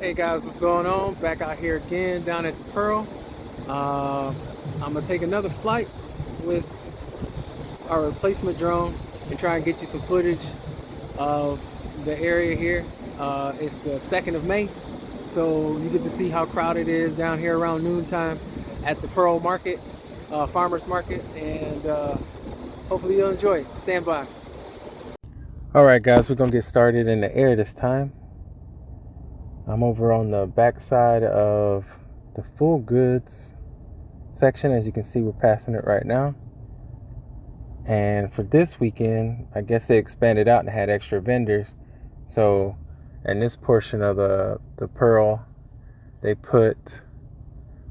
Hey guys, what's going on? Back out here again down at the Pearl. I'm gonna take another flight with our replacement drone and try and get you some footage of the area here. It's the 2nd of May, so you get to see how crowded it is down here around noontime at the Pearl Market, Farmers Market, and hopefully you'll enjoy it. Stand by. All right, guys, we're gonna get started in the air this time. I'm over on the back side of the full goods section. As you can see, we're passing it right now. And for this weekend, I guess they expanded out and had extra vendors. So in this portion of the Pearl, they put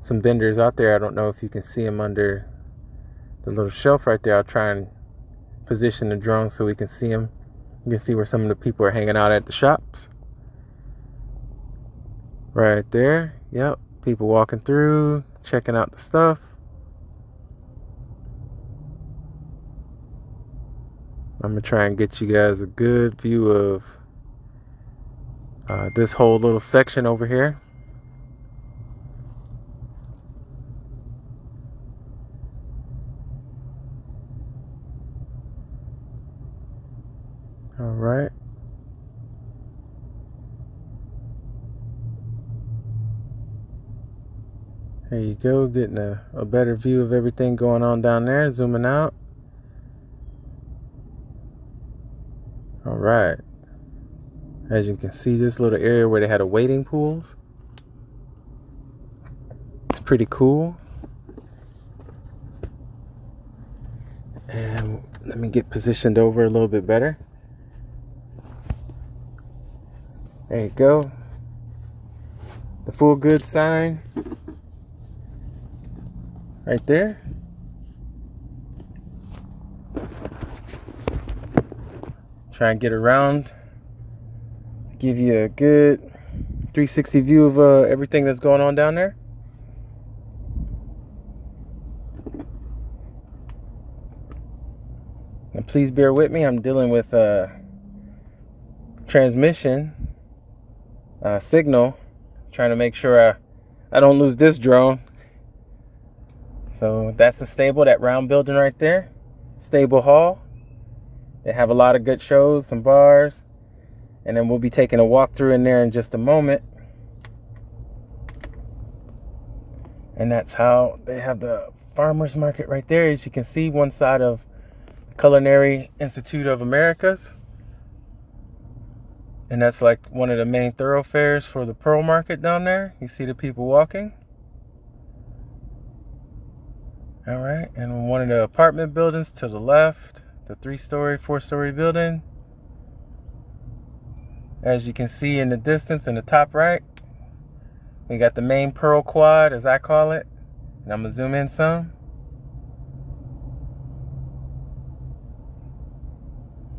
some vendors out there. I don't know if you can see them under the little shelf right there. I'll try and position the drone so we can see them. You can see where some of the people are hanging out at the shops. Right there. Yep. People walking through, checking out the stuff. I'm going to try and get you guys a good view of this whole little section over here. All right. There you go, getting a better view of everything going on down there, zooming out. All right. As you can see, this little area where they had a wading pools. It's pretty cool. And let me get positioned over a little bit better. There you go. The full goods sign. Right there. Try and get around, give you a good 360 view of everything that's going on down there. And please bear with me, I'm dealing with transmission signal, trying to make sure I don't lose this drone. So that's the stable, that round building right there, stable hall. They have a lot of good shows, some bars, and then we'll be taking a walk through in there in just a moment. And that's how they have the farmers market right there. As you can see, one side of Culinary Institute of Americas, and that's like one of the main thoroughfares for the Pearl Market down there. You see the people walking. All right, and one of the apartment buildings to the left, the 3-story, 4-story building. As you can see in the distance in the top right, we got the main Pearl Quad, as I call it. And I'm gonna zoom in some.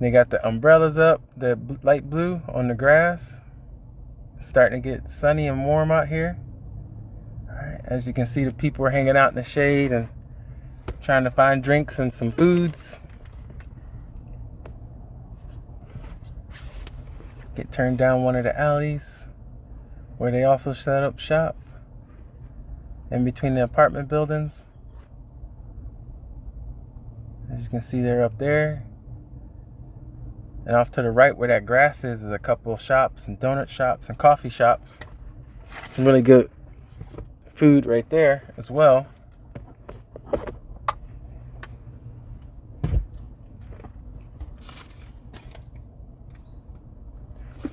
They got the umbrellas up, the light blue on the grass. It's starting to get sunny and warm out here. All right, as you can see, the people are hanging out in the shade and trying to find drinks and some foods. Get turned down one of the alleys where they also set up shop in between the apartment buildings. As you can see, they're up there. And off to the right where that grass is a couple of shops and donut shops and coffee shops. Some really good food right there as well.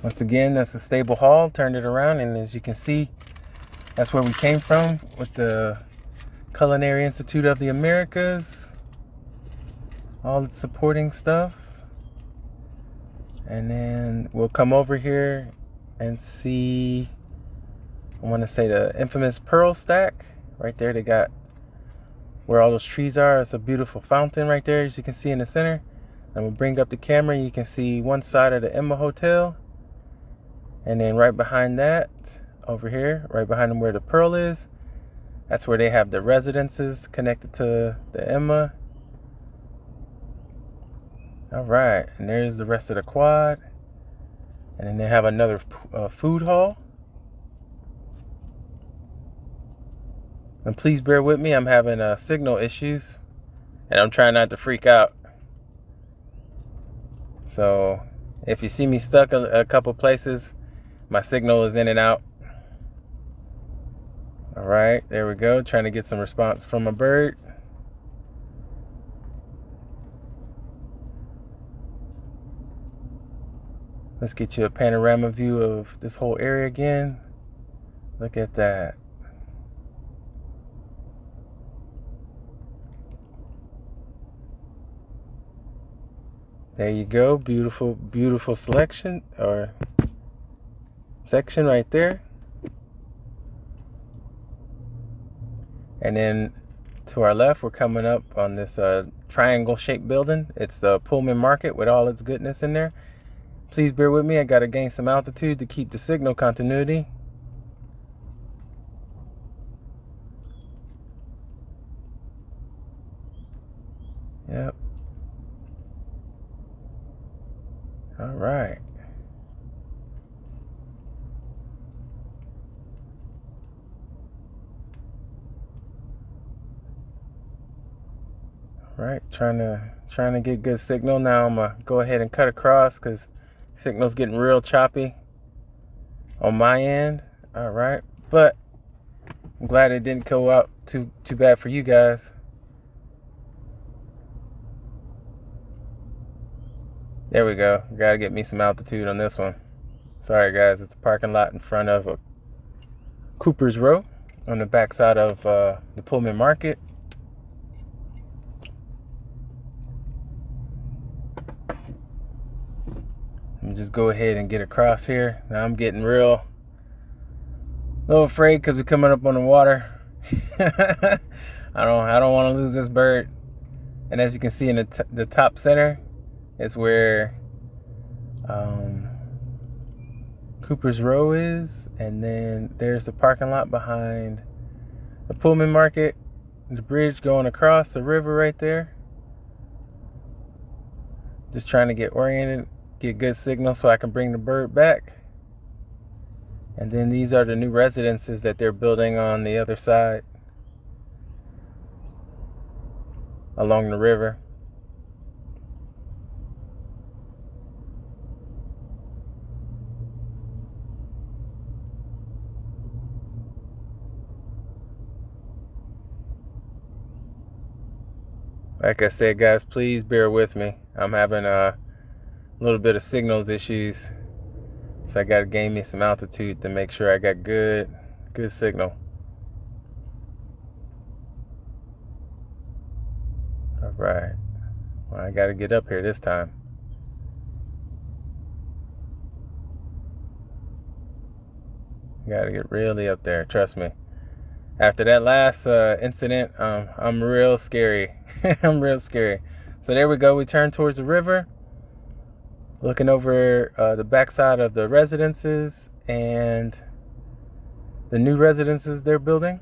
Once again, that's the stable hall. Turned it around, and as you can see, that's where we came from with the Culinary Institute of the Americas. All its supporting stuff. And then we'll come over here and see, I want to say, the infamous Pearl Stack. Right there, they got where all those trees are. It's a beautiful fountain right there, as you can see in the center. I'm going to bring up the camera. You can see one side of the Emma Hotel. And then right behind that, over here, right behind them where the Pearl is, that's where they have the residences connected to the Emma. All right, and there's the rest of the quad. And then they have another food hall. And please bear with me, I'm having signal issues, and I'm trying not to freak out. So if you see me stuck a couple places, my signal is in and out. All right, there we go. Trying to get some response from a bird. Let's get you a panorama view of this whole area again. Look at that. There you go. Beautiful, beautiful selection or section right there. And then to our left, we're coming up on this triangle shaped building. It's the Pullman Market with all its goodness in there. Please bear with me. I got to gain some altitude to keep the signal continuity. Yep. All right. All right, trying to get good signal. Now I'm gonna go ahead and cut across because signal's getting real choppy on my end. All right, but I'm glad it didn't go out too bad for you guys. There we go. Gotta get me some altitude on this one. Sorry guys, it's a parking lot in front of Cooper's Row on the backside of the Pullman Market. Let me just go ahead and get across here. Now I'm getting a little afraid because we're coming up on the water. I don't want to lose this bird. And as you can see in the top center is where Cooper's Row is, and then there's the parking lot behind the Pullman Market, the bridge going across the river right there. Just trying to get oriented, get good signal so I can bring the bird back. And then these are the new residences that they're building on the other side along the river. Like I said, guys, please bear with me. I'm having a little bit of signals issues, so I got to gain me some altitude to make sure I got good signal. All right. Well, I got to get up here this time. Got to get really up there. Trust me. After that last incident, I'm real scary. I'm real scary. So there we go. We turn towards the river, looking over the backside of the residences and the new residences they're building.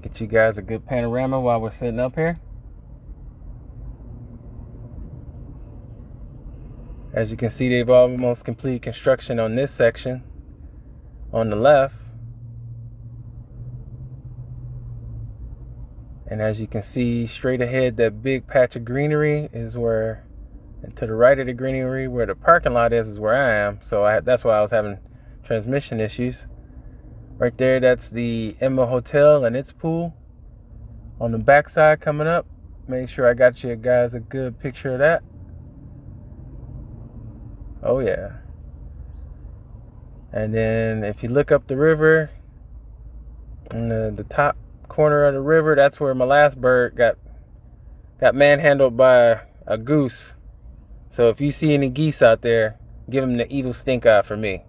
Get you guys a good panorama while we're sitting up here. As you can see, they've almost completed construction on this section on the left. And as you can see straight ahead, that big patch of greenery is where, and to the right of the greenery where the parking lot is where I am. So that's why I was having transmission issues. Right there, that's the Emma Hotel and its pool. On the backside coming up, make sure I got you guys a good picture of that. Oh yeah. And then if you look up the river, in the top corner of the river, that's where my last bird got manhandled by a goose. So if you see any geese out there, give them the evil stink eye for me.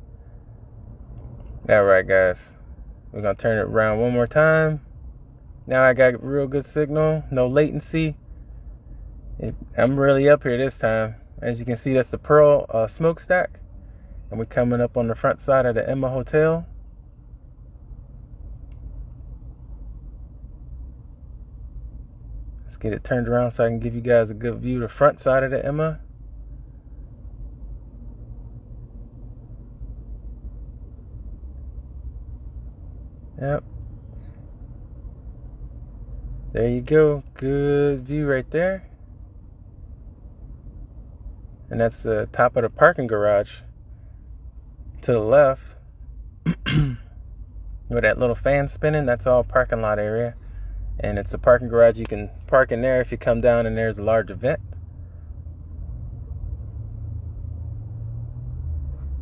All right, guys. We're going to turn it around one more time. Now I got real good signal, no latency. I'm really up here this time. As you can see, that's the Pearl smokestack. And we're coming up on the front side of the Emma Hotel. Let's get it turned around so I can give you guys a good view of the front side of the Emma. Yep. There you go. Good view right there. And that's the top of the parking garage to the left. With that little fan spinning, that's all parking lot area. And it's a parking garage. You can park in there if you come down and there's a large event.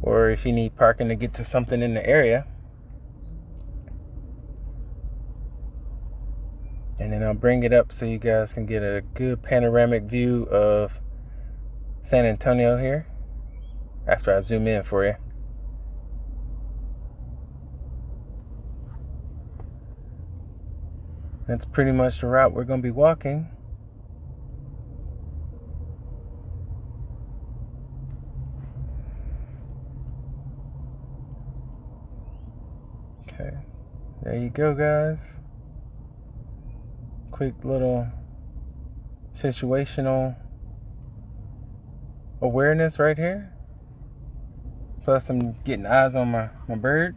Or if you need parking to get to something in the area. And then I'll bring it up so you guys can get a good panoramic view of San Antonio here after I zoom in for you. That's pretty much the route we're going to be walking. Okay, there you go, guys. Quick little situational awareness right here. Plus I'm getting eyes on my bird.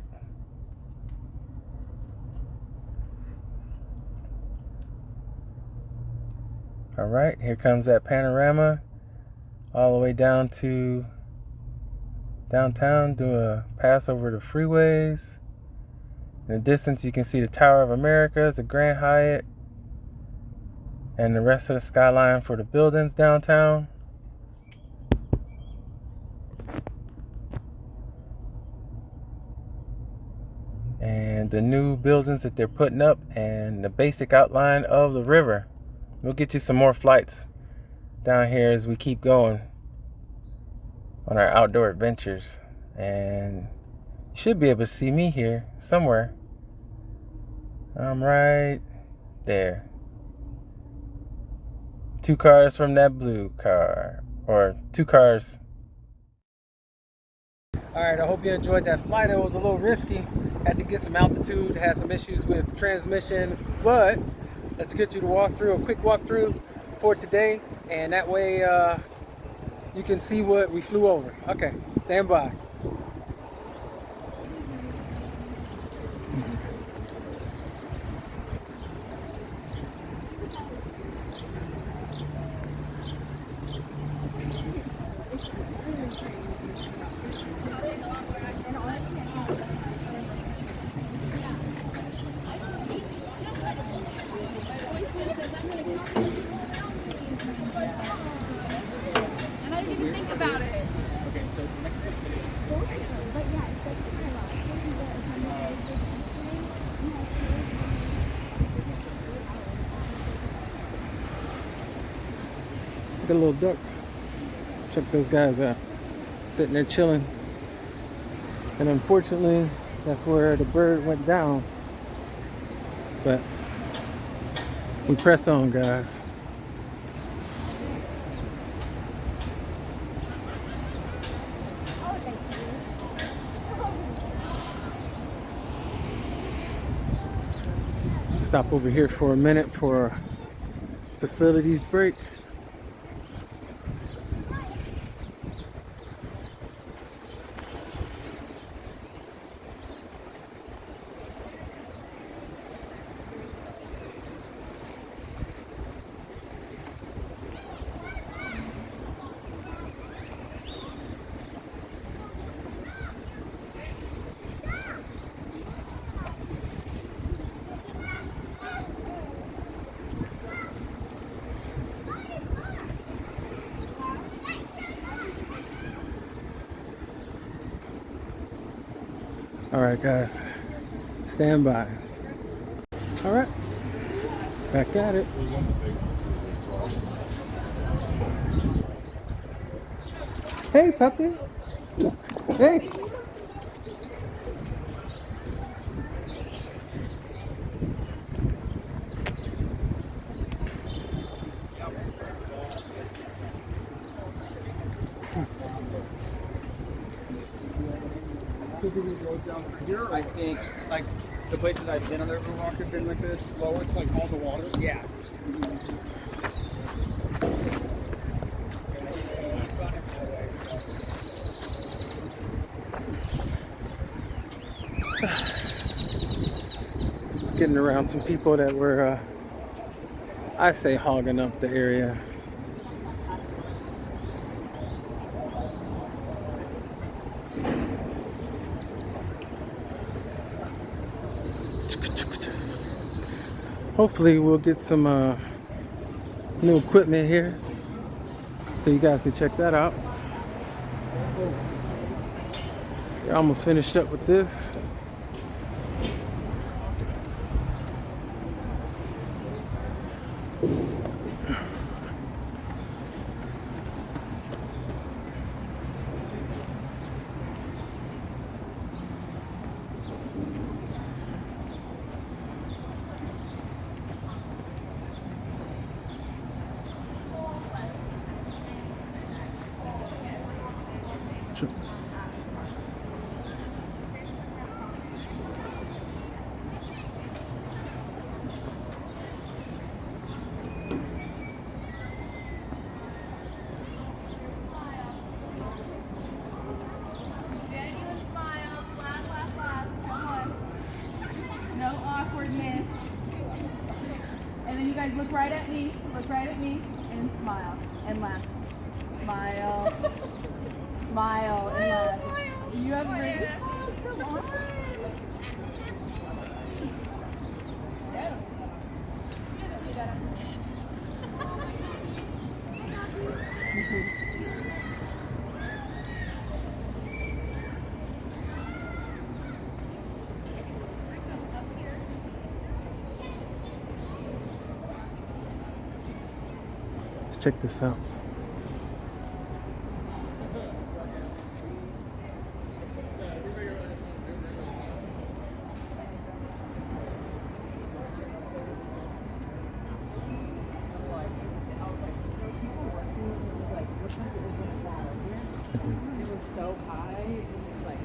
Alright, here comes that panorama all the way down to downtown. Do a pass over the freeways. In the distance you can see the Tower of America, the Grand Hyatt, and the rest of the skyline for the buildings downtown. And the new buildings that they're putting up and the basic outline of the river. We'll get you some more flights down here as we keep going on our outdoor adventures. And you should be able to see me here somewhere. I'm right there. 2 cars from that blue car. Or 2 cars. Alright, I hope you enjoyed that flight. It was a little risky. Had to get some altitude, had some issues with transmission, but let's get you to walk through a quick walkthrough for today, and that way you can see what we flew over. Okay, stand by. And I didn't even think about it. Okay, so Look at the little ducks. Check those guys out. Sitting there chilling. And unfortunately, that's where the bird went down. But we press on, guys. Stop over here for a minute for facilities break. All right, guys, stand by. All right, back at it. Hey, puppy. Hey. I think like the places I've been on the Riverwalk have been like this, lower, like all the water. Yeah. getting around some people that were, I say, hogging up the area. Hopefully we'll get some new equipment here so you guys can check that out. We're almost finished up with this. Genuine smiles. Laugh, laugh, laugh. Come on. No awkwardness. And then you guys look right at me. Look right at me. And smile. And laugh. Smile. Smile. And laugh. You have pretty smiles. Come on. Let's check this out. It was so high. It was like.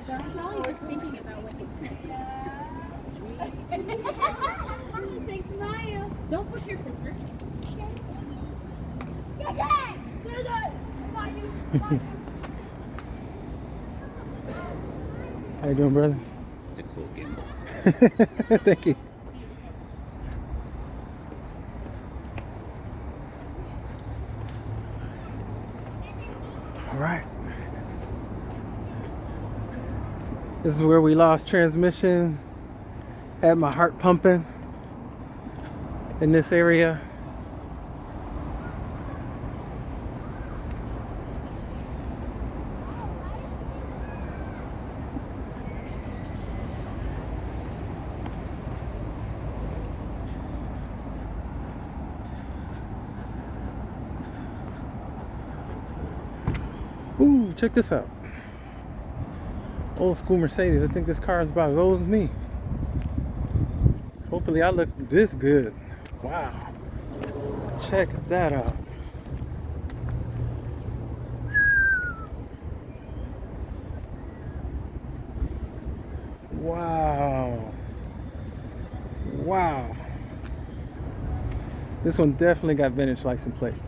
That's all I was thinking about what you said. Say smile. Don't push your sister. Yeah, yeah. Good. I got you. How you doing, brother? It's a cool gimbal. Thank you. All right. This is where we lost transmission. Had my heart pumping in this area. Ooh, check this out. Old school Mercedes. I think this car is about as old as me. Hopefully I look this good. Wow. Check that out. Wow. Wow. This one definitely got vintage license plates.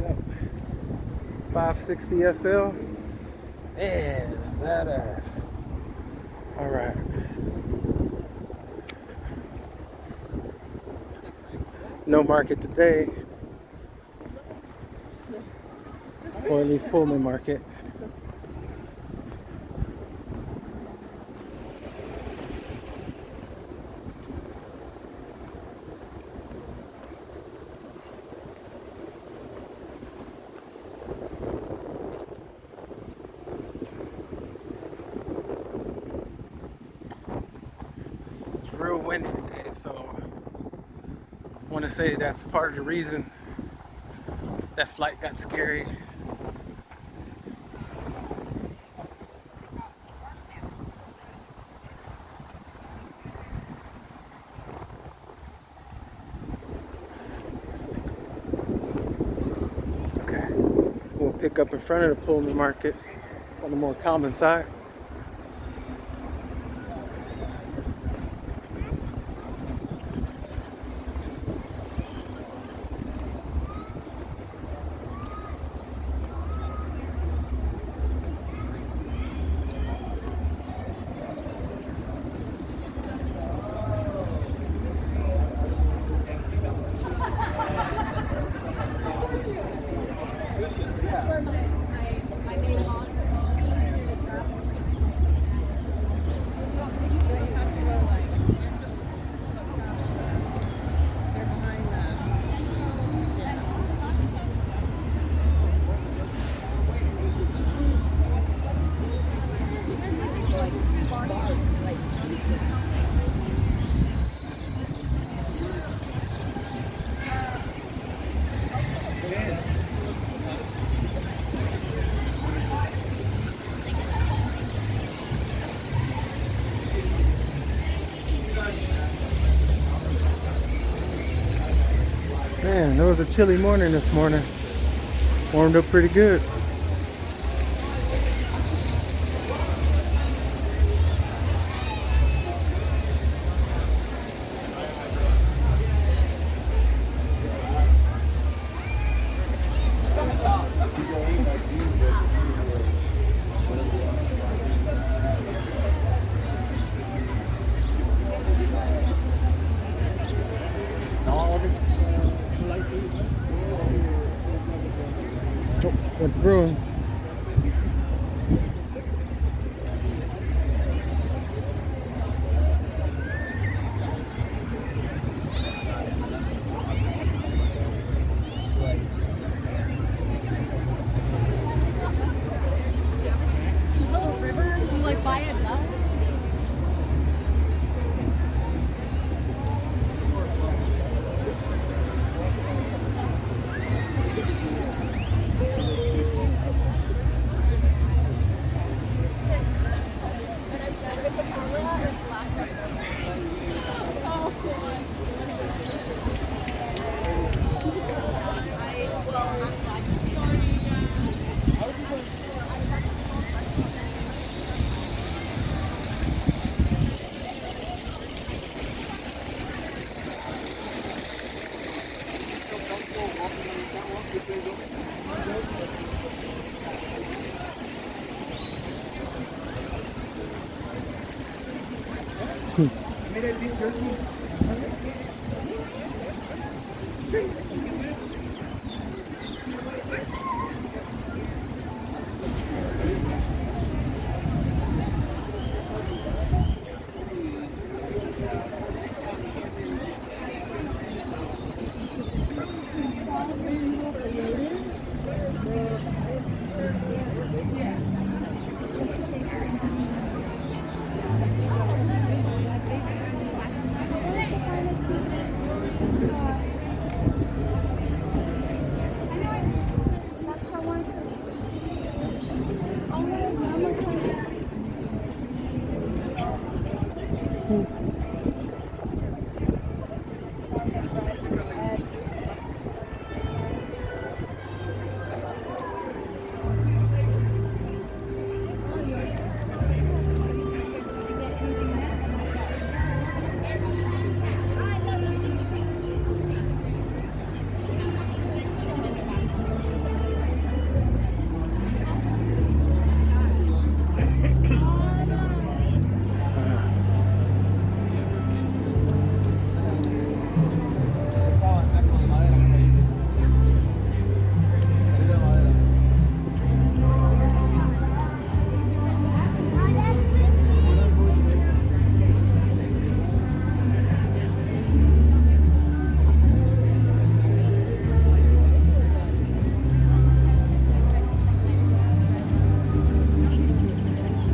Yep. 560 SL. Man, badass. All right. No market today. Or at least Pullman market. Real windy today, so I want to say that's part of the reason that flight got scary. Okay, we'll pick up in front of the Pullman market on the more common side. That's where my maiden aunt, she needed a trap. So you have to go like into they're behind that. Man, it was a chilly morning this morning. Warmed up pretty good. Oh, what's brewing? Little river, you like buy it now?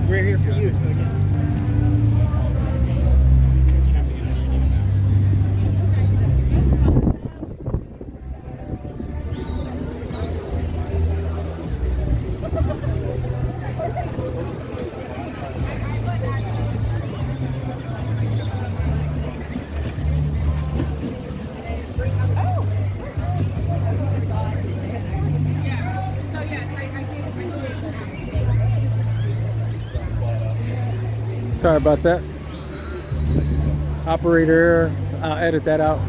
We're here for you, so again. Sorry about that. Operator error. I'll edit that out.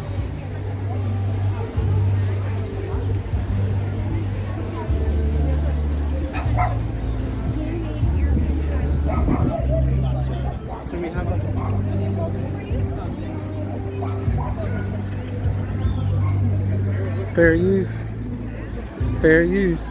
So we have Fair use. Fair use.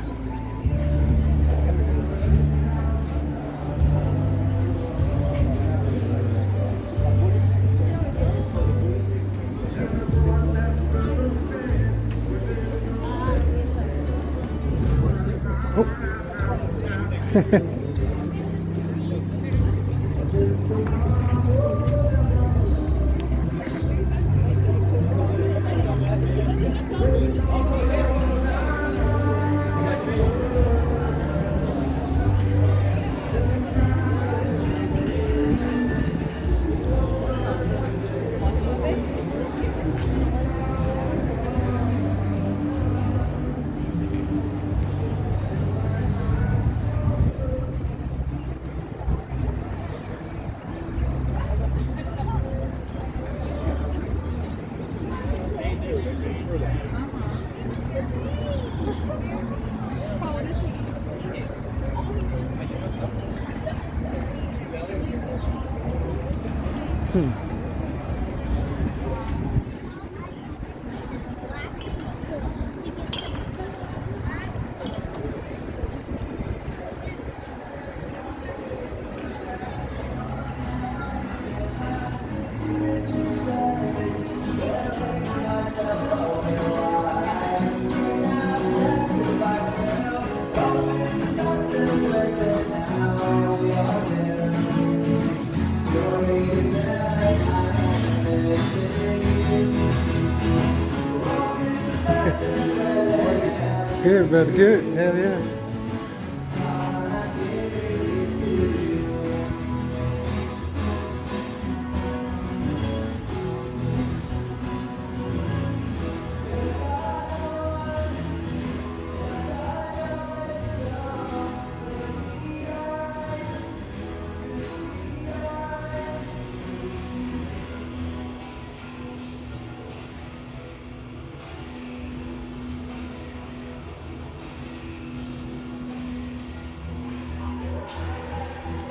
Good, brother, good. Hell yeah.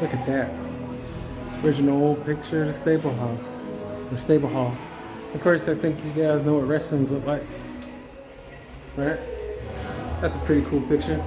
Look at that. Original old picture of the stable house. Or stable hall. Of course, I think you guys know what restrooms look like. Right? That's a pretty cool picture.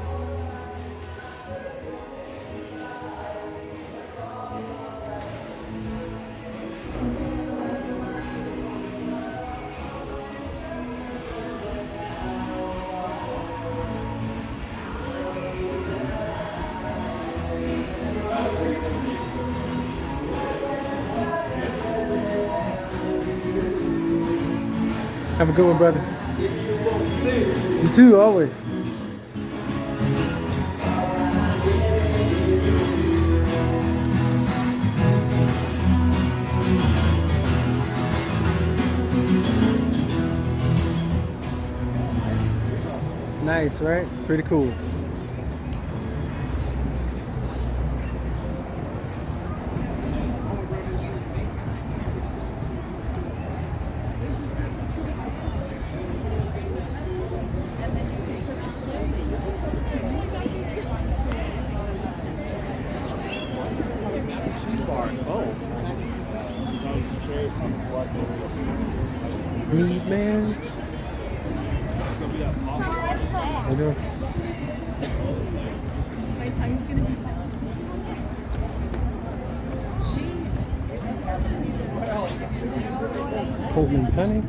Have a good one, brother. You too, always. Nice, right? Pretty cool. Meat man. I know. My tongue's gonna be Holtman's honey.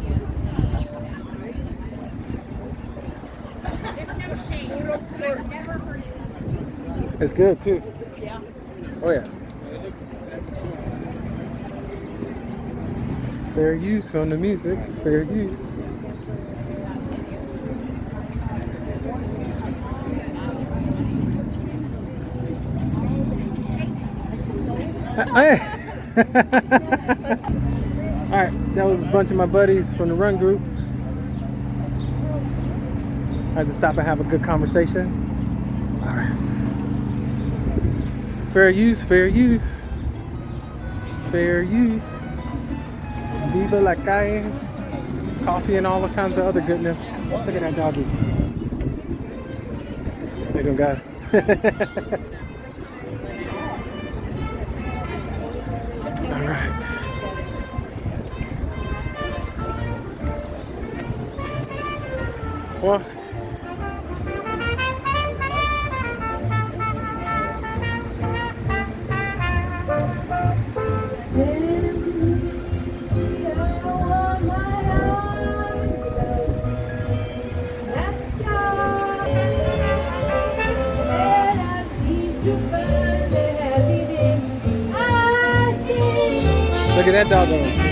It's good too. yeah. Oh yeah. Fair use on the music. Fair use. Alright, that was a bunch of my buddies from the run group. I had to stop and have a good conversation. Alright. Fair use, fair use. Fair use. Viva la calle. Coffee and all kinds of other goodness. Look at that doggy. How you doing, guys? Alright. Well, Look at that doggo.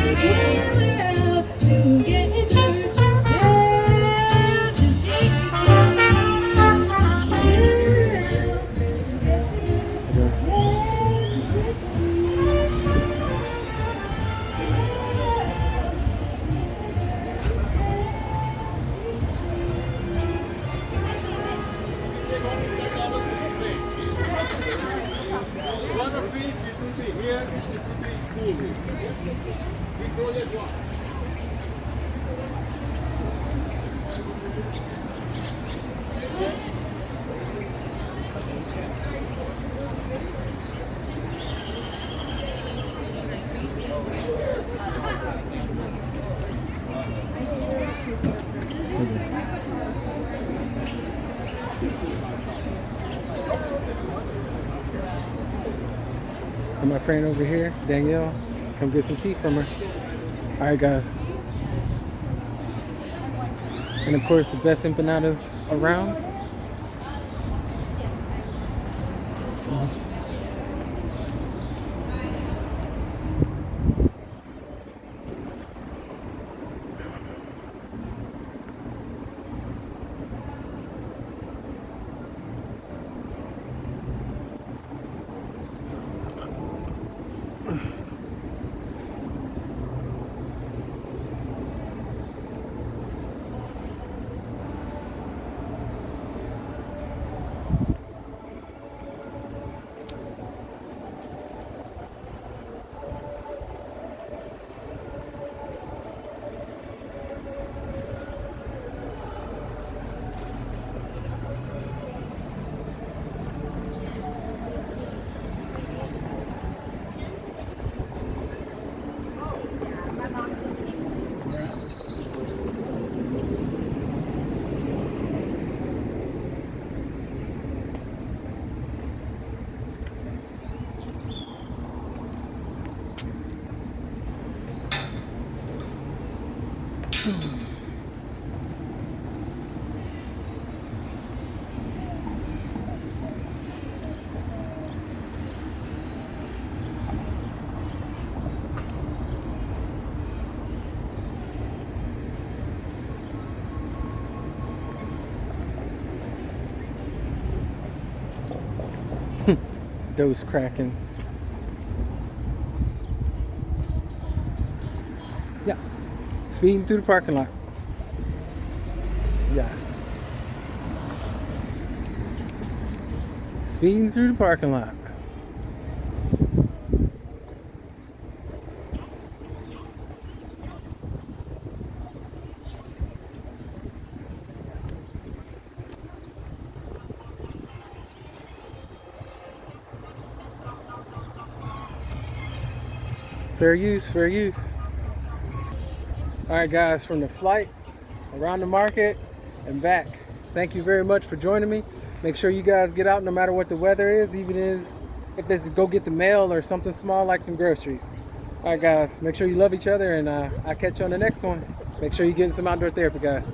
And my friend over here, Danielle, come get some tea from her. All right, guys. And of course, the best empanadas around. Dough's cracking. Yeah. Speeding through the parking lot. Yeah. Speeding through the parking lot. Fair use, fair use. All right, guys, from the flight, around the market, and back. Thank you very much for joining me. Make sure you guys get out no matter what the weather is, even if it's go get the mail or something small like some groceries. All right, guys, make sure you love each other, and I'll catch you on the next one. Make sure you're getting some outdoor therapy, guys.